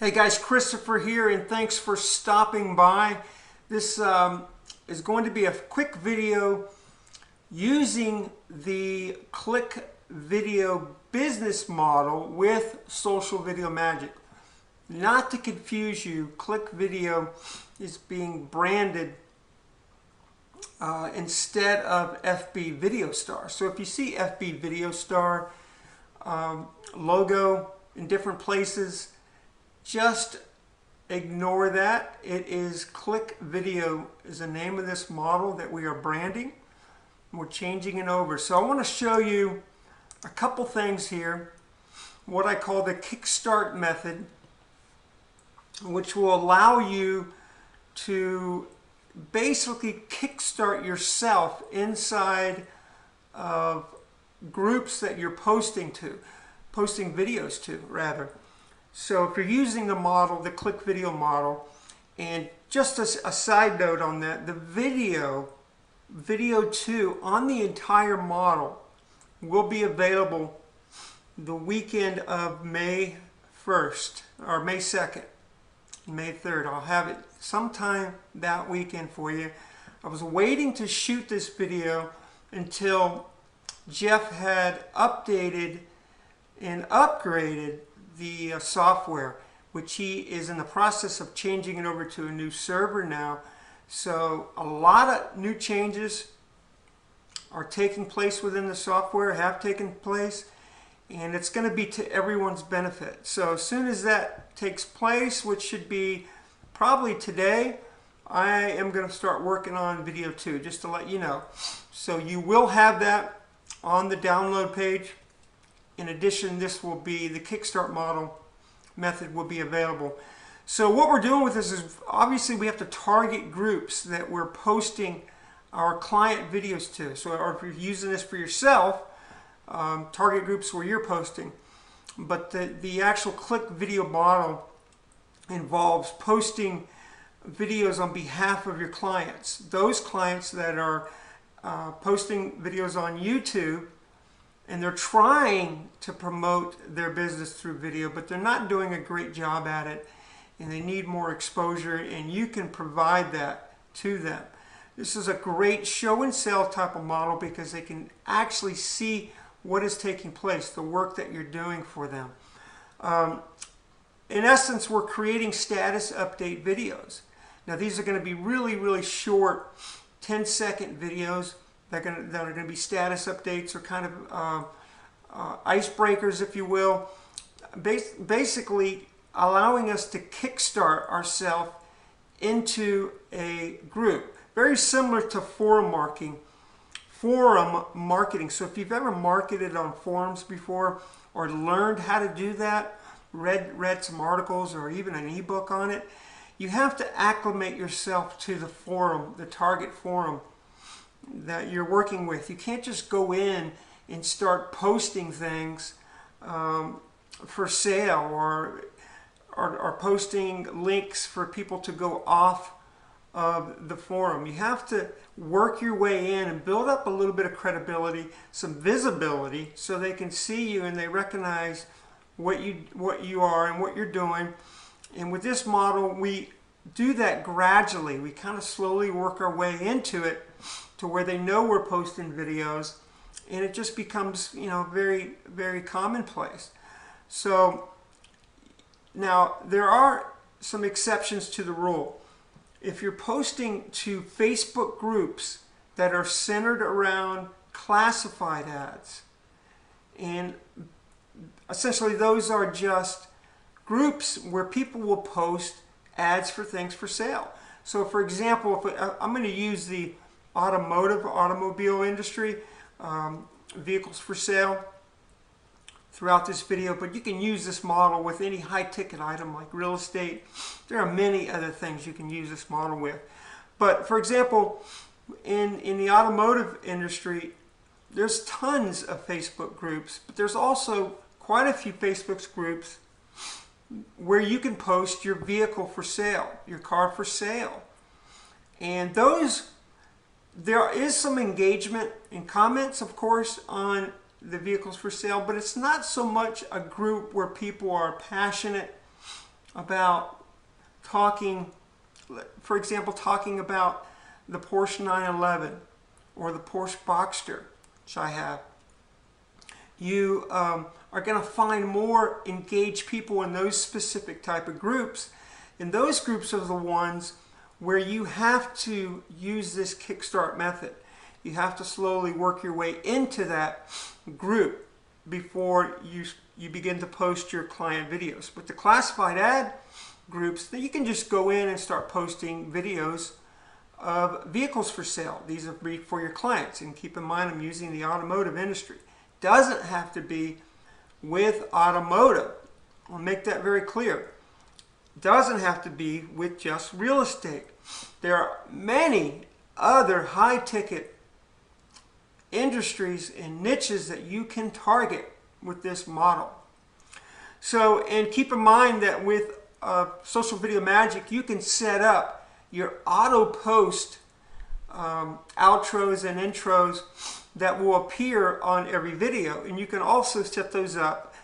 Hey guys, Christopher here, and thanks for stopping by. This is going to be a quick video using the ClikVideo business model with Social Video Magic. Not to confuse you, ClikVideo is being branded instead of FB Video Star. So if you see FB Video Star logo in different places, just ignore that. It is ClikVideo is the name of this model that we are branding. We're changing it over. So I want to show you a couple things here. What I call the KickStart method, which will allow you to basically kickstart yourself inside of groups that you're posting videos to rather. So if you're using the model, the ClikVideo model, and just as a side note on that, the video 2 on the entire model will be available the weekend of May 1st or May 2nd, May 3rd. I'll have it sometime that weekend for you. I was waiting to shoot this video until Jeff had updated and upgraded the software, which he is in the process of changing it over to a new server now. So a lot of new changes are taking place within the software, have taken place, and it's going to be to everyone's benefit. So as soon as that takes place, which should be probably today, I am going to start working on video 2, just to let you know. So you will have that on the download page. In addition, this will be the KickStart model method will be available. So what we're doing with this is obviously we have to target groups that we're posting our client videos to. So or if you're using this for yourself, target groups where you're posting. But the actual ClikVideo model involves posting videos on behalf of your clients. Those clients that are posting videos on YouTube, and they're trying to promote their business through video, but they're not doing a great job at it, and they need more exposure, and you can provide that to them. This is a great show and sell type of model because they can actually see what is taking place, the work that you're doing for them. In essence, we're creating status update videos. Now these are going to be really short 10-second videos that are going to be status updates or kind of icebreakers, if you will. Basically allowing us to kickstart ourselves into a group. Very similar to forum marketing. So if you've ever marketed on forums before or learned how to do that, read some articles or even an ebook on it, you have to acclimate yourself to the forum, the target forum that you're working with. You can't just go in and start posting things for sale or posting links for people to go off of the forum. You have to work your way in and build up a little bit of credibility, some visibility, so they can see you and they recognize what you are and what you're doing. And with this model, we do that gradually. We kind of slowly work our way into it to where they know we're posting videos, and it just becomes, you know, very commonplace. So now there are some exceptions to the rule. If you're posting to Facebook groups that are centered around classified ads, and essentially those are just groups where people will post ads for things for sale. So for example, if I'm going to use the automobile industry, vehicles for sale throughout this video, but you can use this model with any high-ticket item like real estate. There are many other things you can use this model with. But for example, in the automotive industry, there's tons of Facebook groups, but there's also quite a few Facebook groups where you can post your vehicle for sale, your car for sale. And those, there is some engagement and comments, of course, on the vehicles for sale, but it's not so much a group where people are passionate about talking, for example, talking about the Porsche 911 or the Porsche Boxster, which I have. You are going to find more engaged people in those specific type of groups. And those groups are the ones where you have to use this KickStart method. You have to slowly work your way into that group before you begin to post your client videos. With the classified ad groups, then you can just go in and start posting videos of vehicles for sale. These are for your clients. And keep in mind, I'm using the automotive industry. Doesn't have to be with automotive. I'll make that very clear. Doesn't have to be with just real estate. There are many other high-ticket industries and niches that you can target with this model. So, and keep in mind that with Social Video Magic, you can set up your auto post outros and intros that will appear on every video, and you can also set those up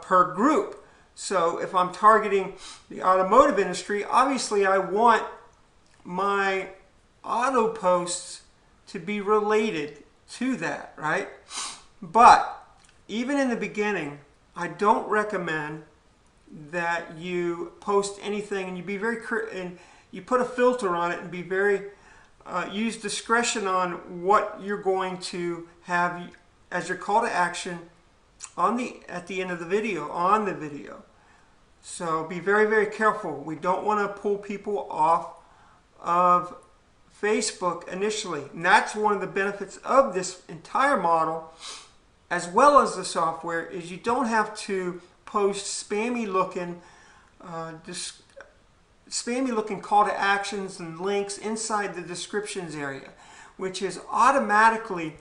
per group. So if I'm targeting the automotive industry, obviously I want my auto posts to be related to that, right? But even in the beginning, I don't recommend that you post anything and you be very and you put a filter on it and be very use discretion on what you're going to have as your call to action at the end of the video, on the video. So be very, very careful. We don't want to pull people off of Facebook initially. And that's one of the benefits of this entire model, as well as the software, is you don't have to post spammy looking call to actions and links inside the descriptions area, which is automatically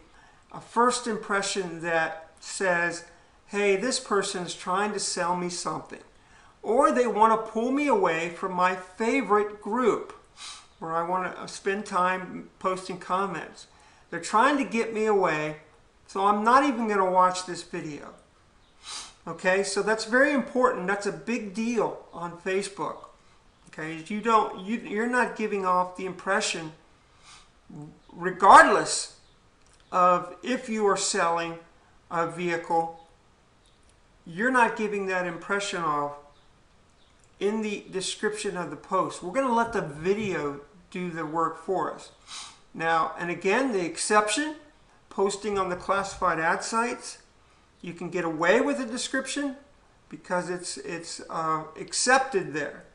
a first impression that says, hey, this person is trying to sell me something. Or they want to pull me away from my favorite group where I want to spend time posting comments. They're trying to get me away, so I'm not even going to watch this video. Okay, so that's very important. That's a big deal on Facebook. Okay, you're not giving off the impression, regardless of if you are selling a vehicle, you're not giving that impression off in the description of the post. We're going to let the video do the work for us. Now, and again, the exception, posting on the classified ad sites, you can get away with a description because it's accepted there.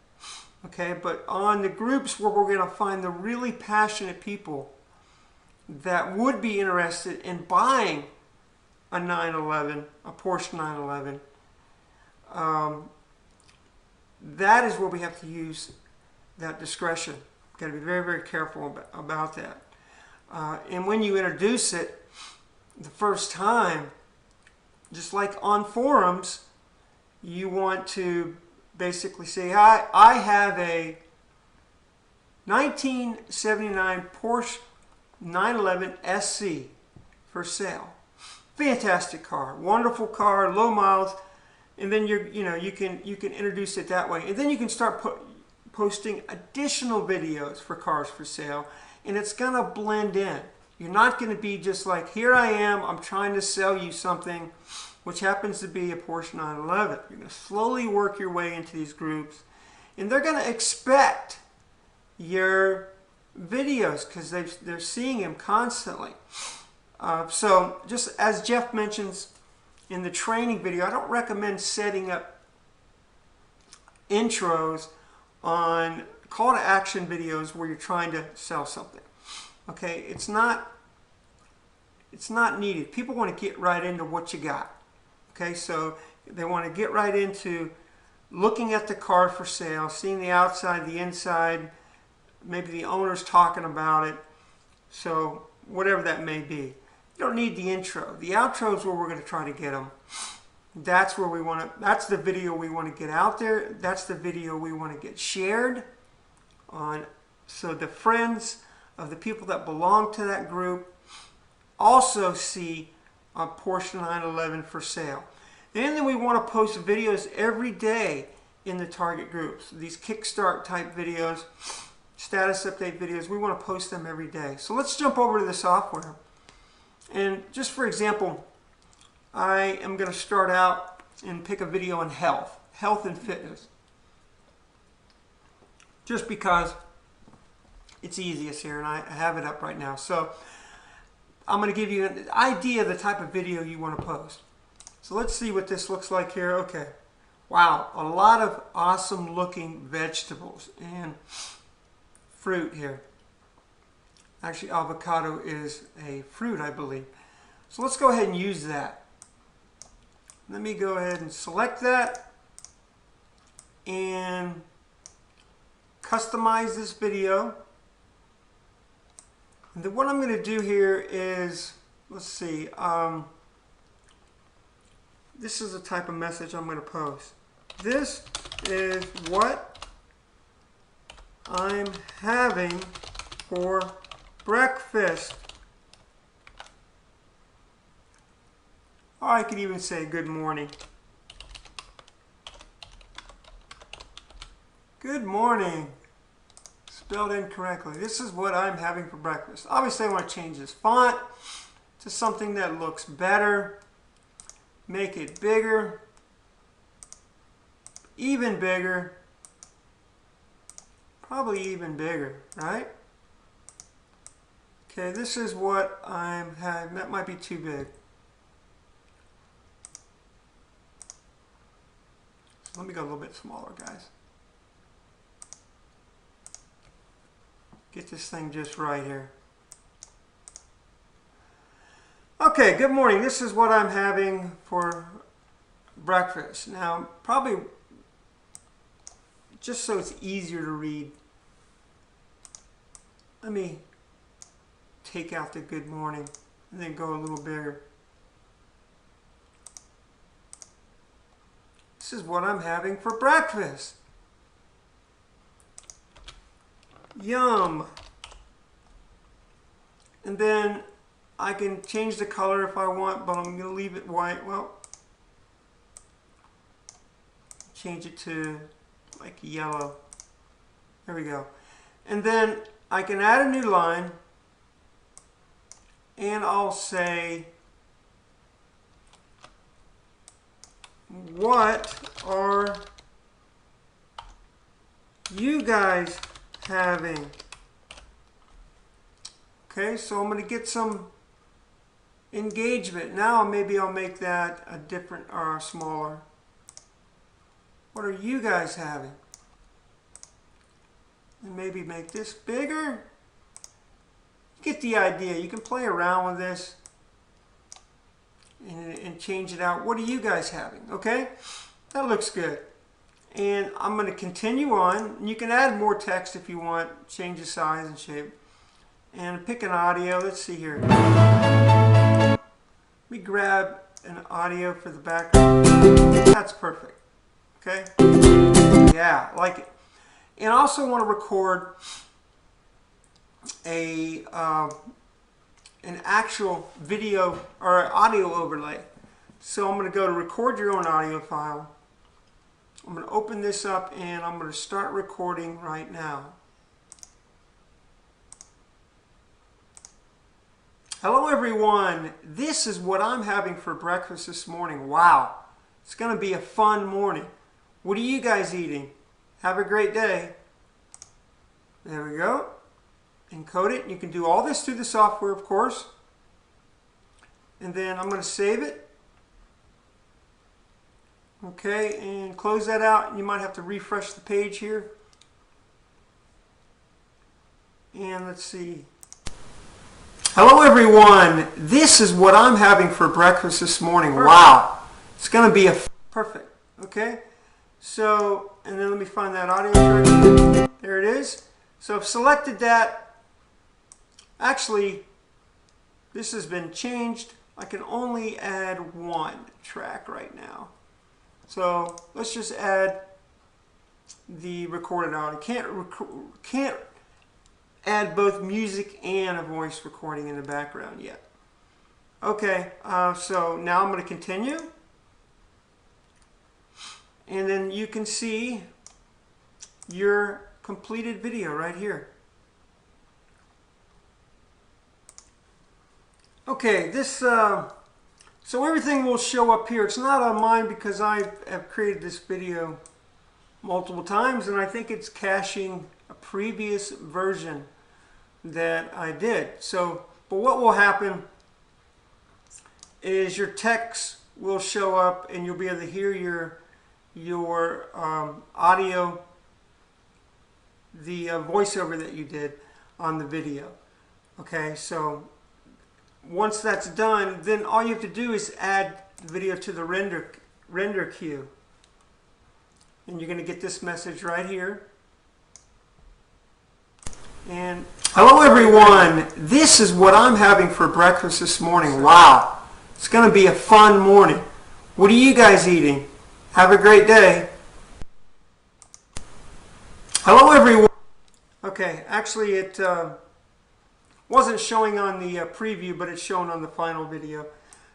Okay, but on the groups where we're going to find the really passionate people that would be interested in buying a 911, a Porsche 911, that is where we have to use that discretion. Got to be very, very careful about that. And when you introduce it the first time, just like on forums, you want to basically say, I have a 1979 Porsche 911 SC for sale. Fantastic car, wonderful car, low miles, and then you can introduce it that way, and then you can start posting additional videos for cars for sale, and it's gonna blend in. You're not gonna be just like, here I am, I'm trying to sell you something, which happens to be a Porsche 911. You're gonna slowly work your way into these groups, and they're gonna expect your videos because they're seeing them constantly. So just as Jeff mentions in the training video, I don't recommend setting up intros on call to action videos where you're trying to sell something. Okay, it's not needed. People want to get right into what you got. Okay, so they want to get right into looking at the car for sale, seeing the outside, the inside, maybe the owner's talking about it. So whatever that may be. You don't need the intro. The outro is where we're going to try to get them. That's where we want to, that's the video we want to get out there. That's the video we want to get shared on, so the friends of the people that belong to that group also see a Porsche 911 for sale. And then we want to post videos every day in the target groups. These KickStart type videos, status update videos, we want to post them every day. So let's jump over to the software. And just for example, I am going to start out and pick a video on health and fitness. Just because it's easiest here and I have it up right now. So I'm going to give you an idea of the type of video you want to post. So let's see what this looks like here. Okay. Wow, a lot of awesome looking vegetables and fruit here. Actually, avocado is a fruit, I believe. So let's go ahead and use that. Let me go ahead and select that and customize this video. And then what I'm going to do here is, let's see, this is the type of message I'm going to post. This is what I'm having for breakfast. Or I could even say good morning. Good morning. Spelled incorrectly. This is what I'm having for breakfast. Obviously I want to change this font to something that looks better. Make it bigger. Even bigger. Probably even bigger, right? Okay, this is what I'm having. That might be too big. So let me go a little bit smaller, guys. Get this thing just right here. Okay, good morning. This is what I'm having for breakfast. Now, probably just so it's easier to read, let me take out the good morning and then go a little bigger. This is what I'm having for breakfast. Yum. And then I can change the color if I want, but I'm going to leave it white. Well, change it to like yellow. There we go. And then I can add a new line and I'll say, what are you guys having? Okay, so I'm going to get some engagement. Now maybe I'll make that a different or smaller. What are you guys having? And maybe make this bigger. Get the idea. You can play around with this and change it out. What are you guys having? Okay, that looks good. And I'm going to continue on. You can add more text if you want. Change the size and shape. And pick an audio. Let's see here. Let me grab an audio for the background. That's perfect. Okay? Yeah, I like it. And I also want to record a an actual video or audio overlay. So I'm going to go to record your own audio file. I'm going to open this up and I'm going to start recording right now. Hello everyone, this is what I'm having for breakfast this morning. Wow, it's going to be a fun morning. What are you guys eating? Have a great day. There we go. Encode it. You can do all this through the software, of course. And then I'm going to save it. Okay, and close that out. You might have to refresh the page here. And let's see. Hello everyone, this is what I'm having for breakfast this morning. Perfect. Wow, it's going to be a perfect. Okay, so and then let me find that audio track. There it is. So I've selected that. Actually, this has been changed. I can only add one track right now. So let's just add the recorded audio. Can't add both music and a voice recording in the background yet. Okay, so now I'm going to continue. and then you can see your completed video right here. Okay, this so everything will show up here. It's not on mine because I have created this video multiple times, and I think it's caching a previous version that I did. So, but what will happen is your text will show up, and you'll be able to hear your audio, the voiceover that you did on the video. Okay, so once that's done, then all you have to do is add the video to the render queue. And you're going to get this message right here. And hello everyone, this is what I'm having for breakfast this morning. Wow, it's going to be a fun morning. What are you guys eating? Have a great day. Hello everyone. Okay, actually it wasn't showing on the preview, but it's shown on the final video.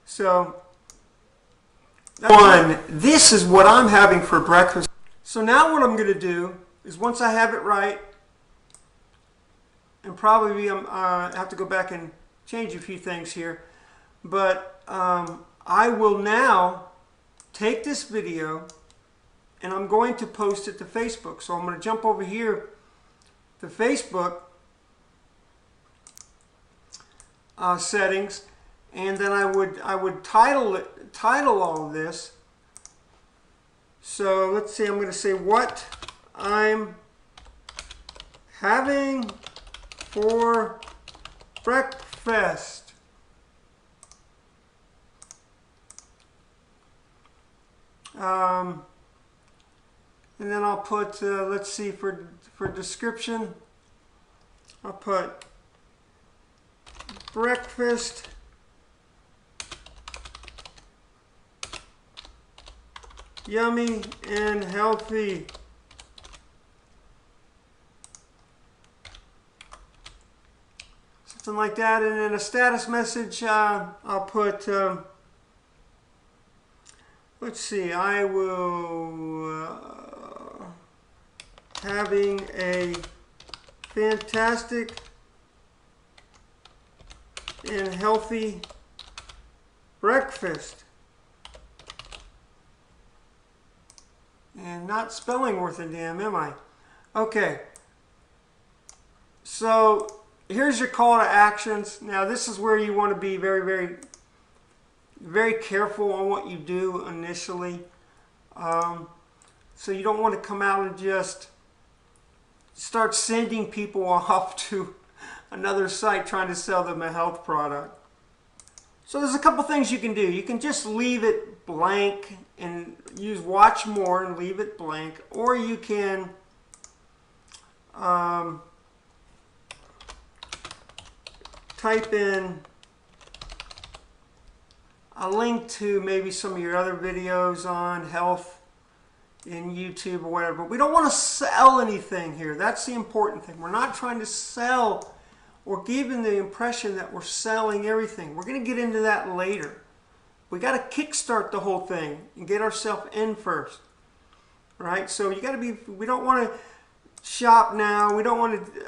So, this is what I'm having for breakfast. So now what I'm going to do is, once I have it right, and probably I have to go back and change a few things here, but I will now take this video and I'm going to post it to Facebook. So I'm going to jump over here to Facebook settings, and then I would title all of this. So let's see, I'm going to say what I'm having for breakfast. And then I'll put, let's see, for description, I'll put breakfast yummy and healthy. Something like that. And then a status message, I'll put, let's see, I will having a fantastic and healthy breakfast. And not spelling worth a damn, am I? Okay. So here's your call to actions. Now this is where you want to be very careful on what you do initially. So you don't want to come out and just start sending people off to another site trying to sell them a health product. So there's a couple things you can do. You can just leave it blank and use watch more and leave it blank, or you can type in a link to maybe some of your other videos on health in YouTube or whatever. But we don't want to sell anything here. That's the important thing. We're not trying to sell or giving the impression that we're selling everything. We're going to get into that later. We got to kickstart the whole thing and get ourselves in first. Right? So you got to be, we don't want to shop now. We don't want to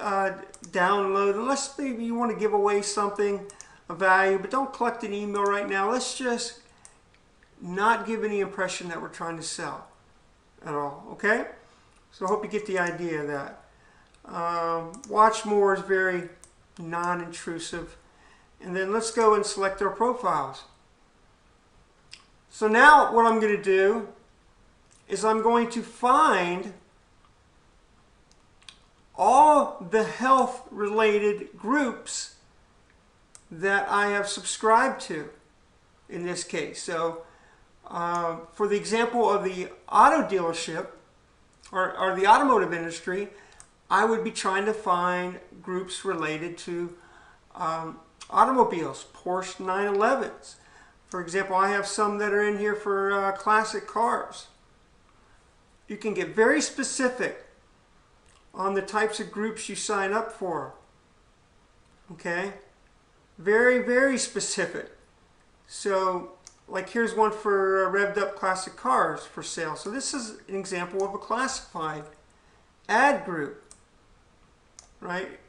download, unless maybe you want to give away something of value, but don't collect an email right now. Let's just not give any impression that we're trying to sell at all. Okay? So I hope you get the idea of that. Watch more is very non-intrusive. And then let's go and select our profiles. So now what I'm going to do is I'm going to find all the health related groups that I have subscribed to in this case. So for the example of the auto dealership or the automotive industry, I would be trying to find groups related to automobiles, Porsche 911s. For example, I have some that are in here for classic cars. You can get very specific on the types of groups you sign up for. Okay? Very specific. So like here's one for revved up classic cars for sale. So this is an example of a classified ad group, right?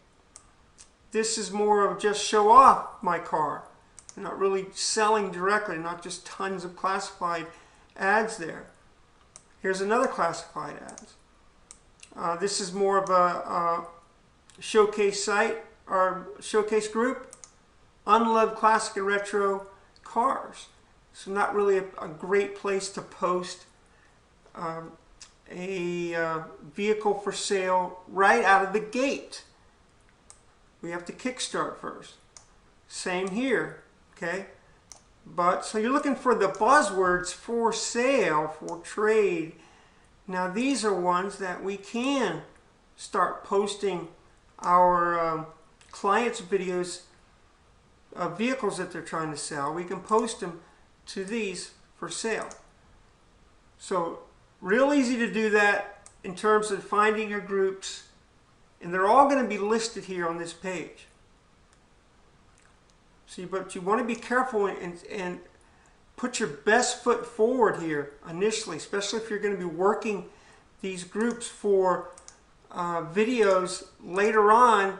This is more of just show off my car. I'm not really selling directly, not just tons of classified ads there. Here's another classified ads. This is more of a showcase site or showcase group. Unloved classic and retro cars. So not really a great place to post a vehicle for sale right out of the gate. We have to kickstart first. Same here, okay? But so you're looking for the buzzwords for sale, for trade. Now these are ones that we can start posting our clients' videos of vehicles that they're trying to sell. We can post them to these for sale. So real easy to do that in terms of finding your groups, and they're all going to be listed here on this page. See, but you want to be careful and put your best foot forward here initially, especially if you're going to be working these groups for videos later on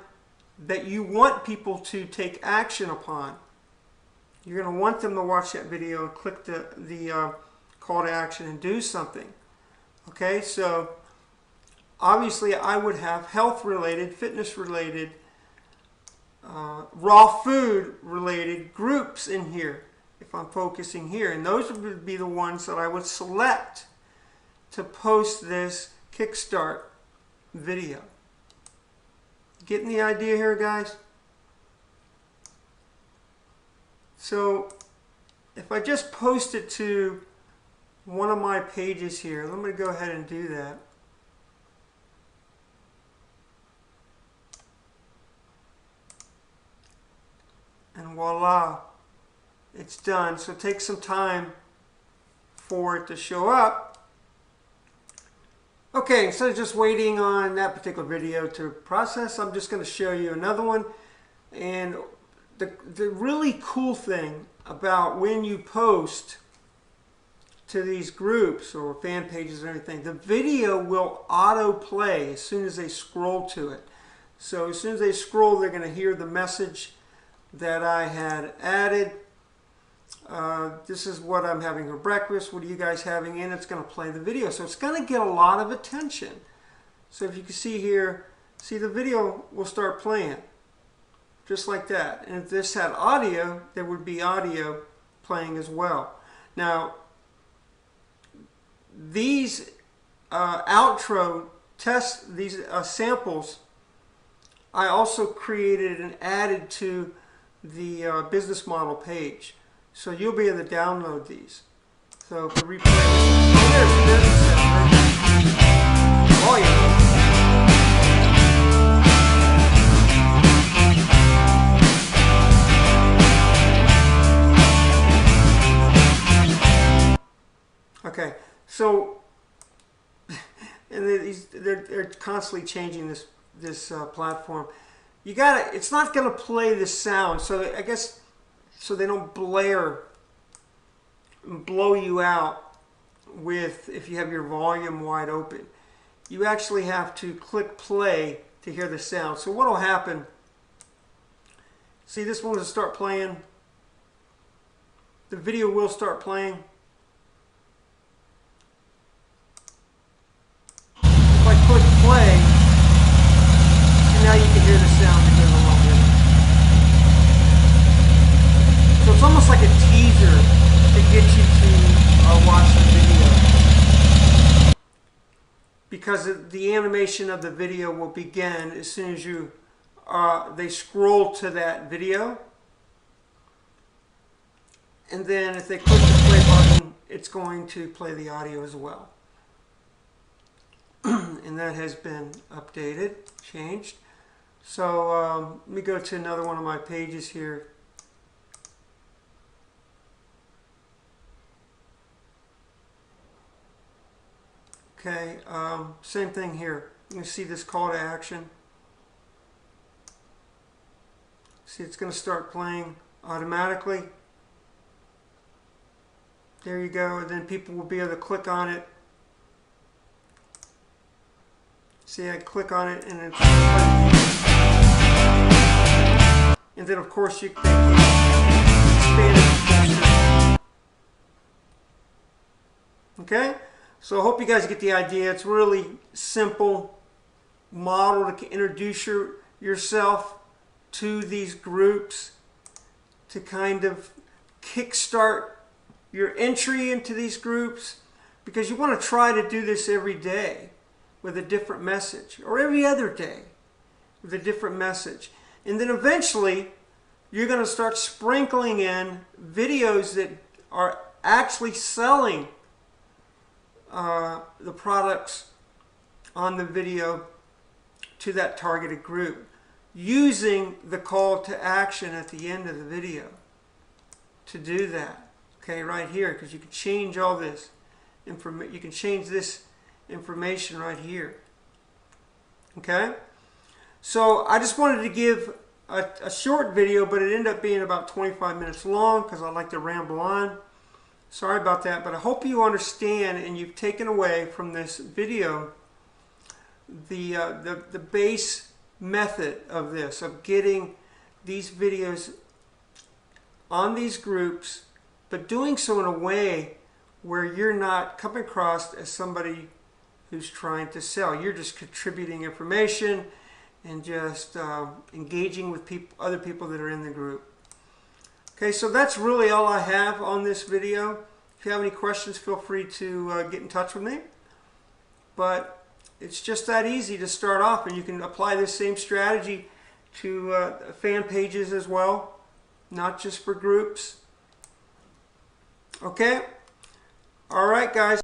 that you want people to take action upon. You're going to want them to watch that video and click the call to action and do something. Okay, so obviously I would have health related, fitness related, raw food related groups in here if I'm focusing here, and those would be the ones that I would select to post this kickstart video. Getting the idea here, guys? So if I just post it to one of my pages here, let me go ahead and do that. And voila, it's done. So it takes some time for it to show up. Okay, instead of just waiting on that particular video to process, I'm just going to show you another one. And the really cool thing about when you post to these groups or fan pages or anything, the video will autoplay as soon as they scroll to it. So as soon as they scroll, they're going to hear the message that I had added. This is what I'm having for breakfast. What are you guys having? And it's going to play the video. So it's going to get a lot of attention. So if you can see here, see the video will start playing. Just like that. And if this had audio, there would be audio playing as well. Now, these outro tests, these samples, I also created and added to the business model page. So you'll be able to download these. So for replay, there's business volume. Okay, so and they're constantly changing this platform. You gotta, it's not gonna play the sound, so I guess so they don't blare and blow you out with if you have your volume wide open. You actually have to click play to hear the sound. So what will happen? See, this one will start playing. The video will start playing. If I click play, and now you can hear the sound that goes along with it. So it's almost like a teaser to get you to watch the video. Because the animation of the video will begin as soon as you they scroll to that video. And then if they click the play button, it's going to play the audio as well. And that has been updated, changed. So let me go to another one of my pages here. Okay, same thing here. You can see this call to action. See, it's going to start playing automatically. There you go. And then people will be able to click on it. See, I click on it and it's, and then of course you can expand it. Okay, so I hope you guys get the idea. It's really simple model to introduce yourself to these groups, to kind of kickstart your entry into these groups, because you want to try to do this every day with a different message, or every other day with a different message. And then eventually you're going to start sprinkling in videos that are actually selling the products on the video to that targeted group, using the call to action at the end of the video to do that. Okay, right here, because you can change all this information. You can change this information right here. Okay, so I just wanted to give a short video, but it ended up being about 25 minutes long because I like to ramble on. Sorry about that, but I hope you understand and you've taken away from this video the base method of this, of getting these videos on these groups, but doing so in a way where you're not coming across as somebody who's trying to sell. You're just contributing information and just engaging with other people that are in the group. Okay, so that's really all I have on this video. If you have any questions, feel free to get in touch with me. But it's just that easy to start off, and you can apply this same strategy to fan pages as well, not just for groups. Okay? All right, guys.